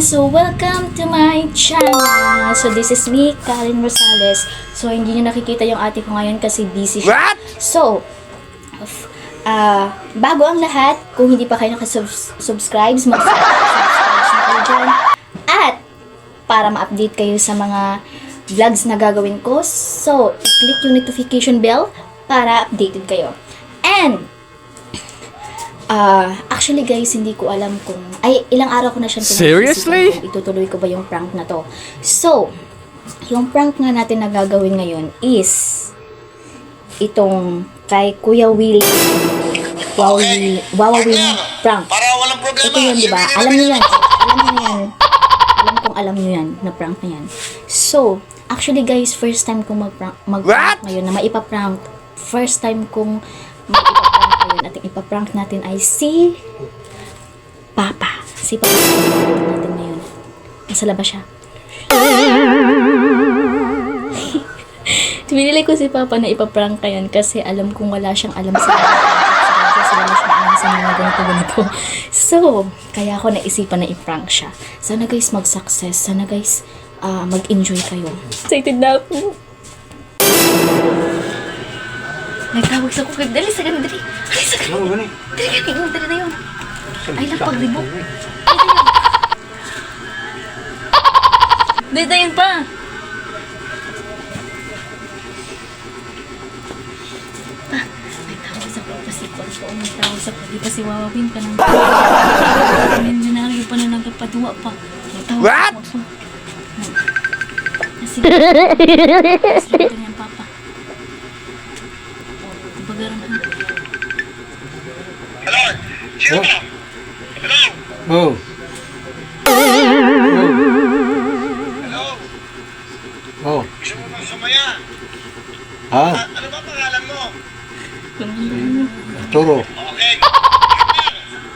everyone! So, welcome to my channel! So, this is me, Karen Rosales. So, hindi nyo nakikita yung ate ko ngayon kasi busy siya. What? So, bago ang lahat, kung hindi pa kayo nakasubscribe, mag-subscribe na kayo dyan. At, para ma-update kayo sa mga vlogs na gagawin ko, so, i-click yung notification bell para updated kayo. And, actually guys, hindi ko alam kung, ilang araw ko na siyang Seriously? kung itutuloy ko ba yung prank na to. So, yung prank nga natin na gagawin ngayon is, itong kay Kuya Willie. Wawawin prank. Para walang problema. Ito yun, di ba? Alam niyo yan. Alam niyo yan na prank na yan. So, actually guys, first time kong mag-prank ngayon na maipaprank. First time kong maipaprank ngayon at ipaprank natin ay si Papa. Si Papa natin ngayon. Nasa labas siya. Pinili ko si Papa na ipaprank yan kasi alam kong wala siyang alam sa mga ganito. So, kaya ako naisipan na i-prank siya. Sana guys mag-success. Sana guys mag-enjoy kayo. Excited na ako. Nagtawag sa kukag. Dali, sa ganun, dali. Ay, sa ganun. Dali na yun. Ay, lang paglibok. Dali na yun pa. May tawag sa di pa si Wawawin ka nang hindi na lagi pa na nagpatuwa pa. What? Sige yan, Papa. Bagaran ha. Hello? Sino ba? Hello? Oh. Hello? Oh. Gusto mo bang sumaya? Ha? Ano ba pangalan mo? Arturo. Okay.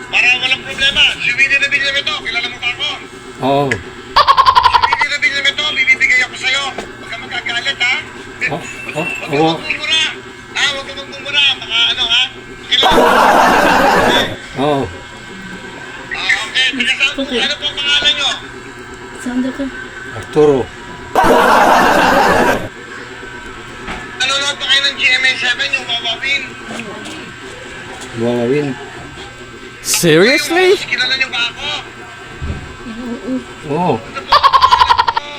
Para walang problema. Si Willie na bigyan ito. Kilala mo ba ako? Oh. Si Willie na bigyan ito. Bibibigay ako sa'yo. Huwag ka magkagalit, ha? Oh. Oh. Huwag ka Oh. magmumura. Huwag ka magmumura. Baka ano, ha? Kilala mo. Oh. Okay. Ano po ang pangalan nyo? Saan daw ka? Arturo. Nanonood pa kayo ng GMA7 yung Wawawin? Wawawin. Seriously? Kilala nyo ba ako? Oh. Ano po ang pangalan ko?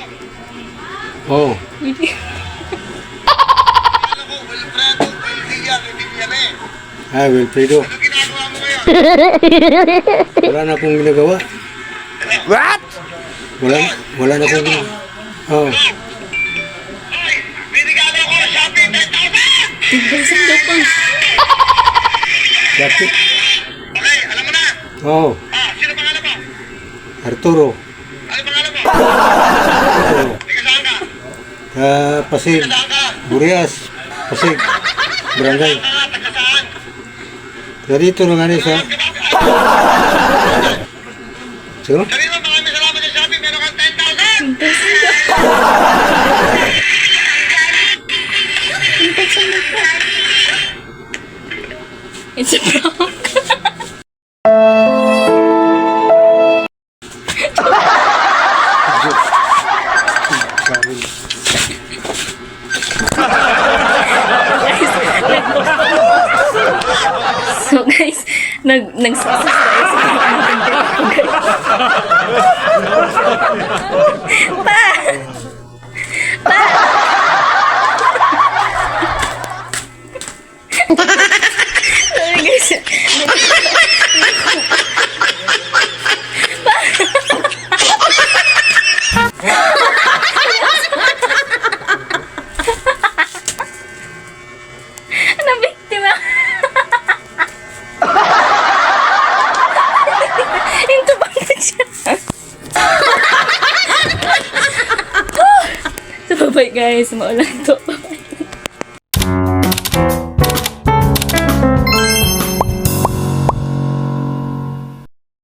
Oh. Ano ko, Wilfredo, William, Ah, Wilfredo. Ano ginagawa mo ngayon? Wala na akong ginagawa. What? Wala na akong ginagawa. Oh. Ay, binigala ko, Shopee, 10,000! Tigbasan daw pa. Bakit? Okay, alam mo na. Oh. Sino pangalan mo? Arturo. Ano pangalan mo? Arturo. Ika saan ka? Pasig. Ika saan ka? Burias. Pasig. Barangay. Saan ka? Taga saan? Dito lang ano sa... Sino? Sabi mo, maraming salamat sa Shopee, meron kang 10,000! It's a prank. So guys, nag-success tayo sa Pa! Pa! Sorry guys. Nabiktima. Into ba na siya? So bye guys, maulan to.